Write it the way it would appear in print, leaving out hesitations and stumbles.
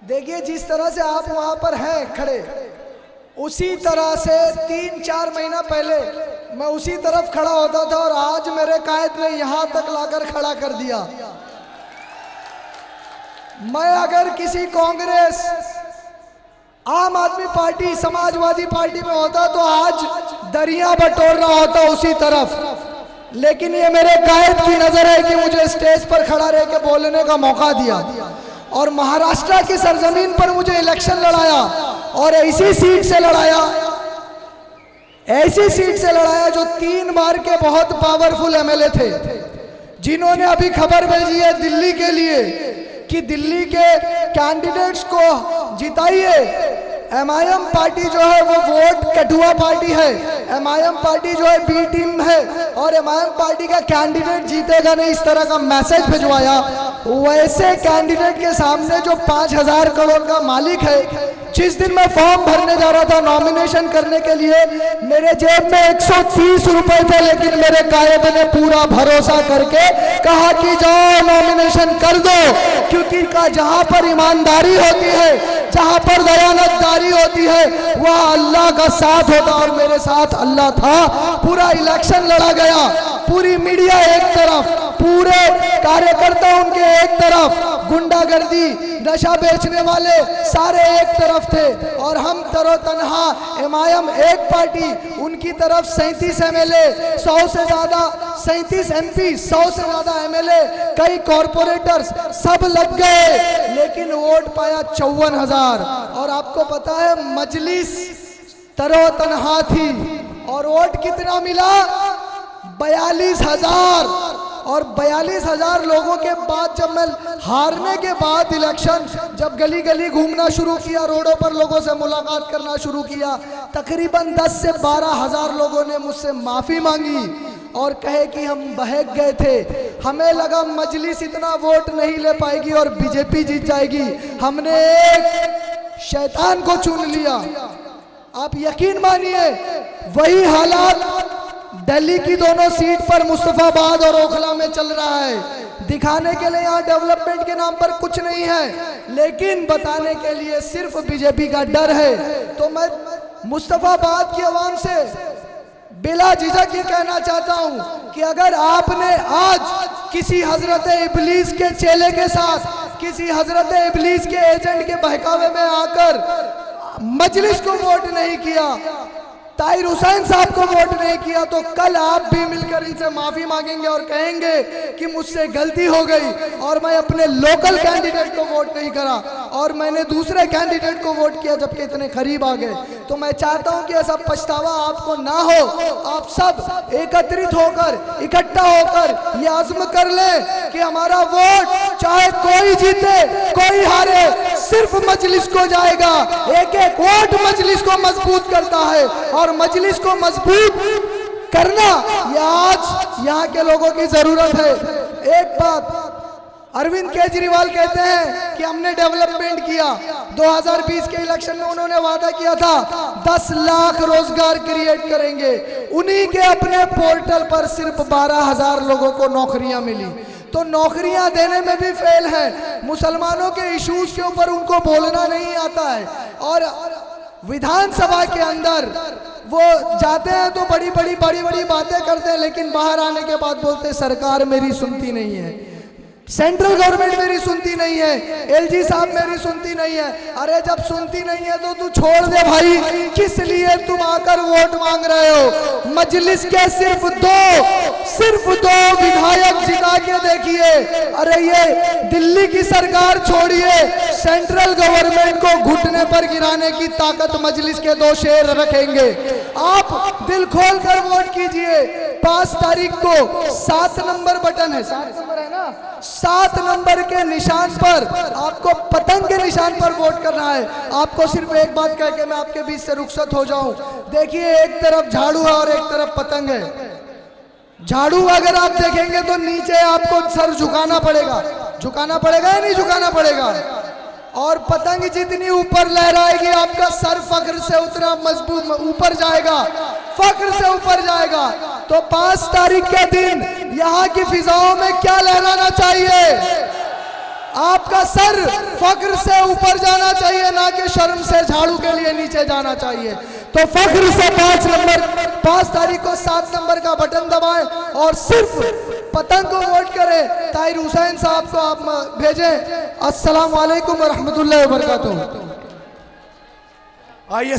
देखिए जिस तरह से आप वहां पर हैं खड़े, उसी तरह से 3-4 महीना पहले मैं उसी तरफ खड़ा होता था और आज मेरे कायद ने यहां तक लाकर खड़ा कर दिया। मैं अगर किसी कांग्रेस, आम आदमी पार्टी, समाजवादी पार्टी में होता तो आज दरिया बटोर रहा होता उसी तरफ। लेकिन ये मेरे कायद की नजर है कि मुझे स्टेज पर खड़ा रह के बोलने का मौका दिया और महाराष्ट्र की सरजमीन पर मुझे इलेक्शन लड़ाया और ऐसी सीट से लड़ाया, ऐसी सीट से लड़ाया जो 3 बार के बहुत पावरफुल एमएलए थे, जिन्होंने अभी खबर भेजी है दिल्ली के लिए कि दिल्ली के कैंडिडेट्स को जिताइए। एमआईएम पार्टी जो है वो वोट कठुआ पार्टी है, एमआईएम पार्टी जो है बी टीम है और एमआईएम पार्टी का कैंडिडेट जीतेगा नहीं, इस तरह का मैसेज भिजवाया। वैसे कैंडिडेट के सामने जो 5,000 करोड़ का मालिक है, जिस दिन मैं फॉर्म भरने जा रहा था नॉमिनेशन करने के लिए, मेरे जेब में 130 रुपए थे, लेकिन मेरे कायद ने पूरा भरोसा करके कहा कि जाओ नॉमिनेशन कर दो, क्योंकि जहां पर ईमानदारी होती है, जहां पर दयानतदारी होती है, वह अल्लाह का साथ होता और मेरे साथ अल्लाह था। पूरा इलेक्शन लड़ा गया, पूरी मीडिया एक तरफ, पूरे कार्यकर्ता उनके एक तरफ, गुंडागर्दी, नशा बेचने वाले सारे एक तरफ थे और हम तरोतन्हा एमआईएम एक पार्टी, उनकी तरफ 37 एमएलए, 100 से ज्यादा, 37 एमपी, 100 से ज्यादा एमएलए, कई कॉरपोरेटर्स सब लग गए, लेकिन वोट पाया 54,000। और आपको पता है मजलिस तरोतन्हा थी और वोट कितना मिला? 42,000। और 42,000 लोगों के बाद जब मैं हारने के बाद इलेक्शन, जब गली गली घूमना शुरू किया, रोडों पर लोगों से मुलाकात करना शुरू किया, तकरीबन 10 से 12,000 लोगों ने मुझसे माफ़ी मांगी और कहे कि हम बहक गए थे, हमें लगा मजलिस इतना वोट नहीं ले पाएगी और बीजेपी जीत जाएगी, हमने एक शैतान को चुन लिया। आप यकीन मानिए वही हालात दिल्ली की दोनों सीट पर मुस्तफाबाद और ओखला में चल रहा है। दिखाने के लिए यहाँ डेवलपमेंट के नाम पर कुछ नहीं है, लेकिन बताने के लिए सिर्फ बीजेपी का डर है। तो मैं मुस्तफाबाद की आवाम से बिला झिझक ये कहना चाहता हूँ कि अगर आपने आज किसी हजरत इबलीस के चेले के साथ, किसी हजरत इबलीस के एजेंट के बहकावे में आकर मजलिस को वोट नहीं किया, ताहिर हुसैन साहब को वोट नहीं किया, तो कल आप भी मिलकर इनसे माफी मांगेंगे और कहेंगे कि मुझसे गलती हो गई और मैं अपने लोकल कैंडिडेट को वोट नहीं करा और मैंने दूसरे कैंडिडेट को वोट किया जबकि इतने करीब आ गए। तो मैं चाहता हूं कि ऐसा पछतावा आपको ना हो। आप सब एकत्रित होकर, इकट्ठा होकर ये आज़म कर ले कि हमारा वोट चाहे कोई जीते कोई हारे, सिर्फ मजलिस को जाएगा। एक एक वोट मजलिस को मजबूत करता है और मजलिस को मजबूत करना ये आज यहाँ के लोगों की जरूरत है। एक बात अरविंद केजरीवाल कहते हैं कि हमने डेवलपमेंट किया। 2020 के इलेक्शन में उन्होंने वादा किया था 10 लाख रोजगार क्रिएट करेंगे। उन्हीं के अपने पोर्टल पर सिर्फ 12,000 लोगों को नौकरियां मिली। तो नौकरियां देने में भी फेल है। मुसलमानों के इश्यूज के ऊपर उनको बोलना नहीं आता है और विधानसभा के अंदर वो जाते हैं तो बड़ी बड़ी बातें करते हैं, लेकिन बाहर आने के बाद बोलते सरकार मेरी सुनती नहीं है, सेंट्रल गवर्नमेंट मेरी सुनती नहीं है, एलजी साहब मेरी सुनती नहीं है। अरे जब सुनती नहीं है तो तू छोड़ दे भाई, किस लिए तुम आकर वोट मांग रहे हो? मजलिस के सिर्फ दो विधायक जिता के देखिए। अरे ये दिल्ली की सरकार छोड़िए, सेंट्रल गवर्नमेंट को घुटने पर गिराने की ताकत मजलिस के 2 शेर रखेंगे। आप दिल खोल कर वोट कीजिए। 5 तारीख को 7 नंबर बटन है, 7 नंबर है ना, 7 नंबर के निशान पर आपको पतंग के निशान पर वोट करना है। आपको सिर्फ एक बात कह के मैं आपके बीच से रुखसत हो जाऊं। देखिए एक तरफ झाड़ू है और एक तरफ पतंग है। झाड़ू अगर आप देखेंगे तो नीचे आपको सर झुकाना पड़ेगा या नहीं झुकाना पड़ेगा? और पतंग जितनी ऊपर लहराएगी आपका सर फख्र से उतना मजबूत ऊपर जाएगा, फख्र से ऊपर जाएगा। तो 5 तारीख के दिन यहाँ की फिजाओं में क्या लहराना चाहिए? आपका सर फख्र से ऊपर जाना हया के शर्म से झाड़ू के लिए नीचे जाना चाहिए। तो फख्र से 5 नंबर 5 तारीख को 7 नंबर का बटन दबाएं और सिर्फ पतंग को वोट करें। ताहिर हुसैन साहब को आप भेजें। अस्सलाम वालेकुम व रहमतुल्लाहि व बरकातुहू। आइए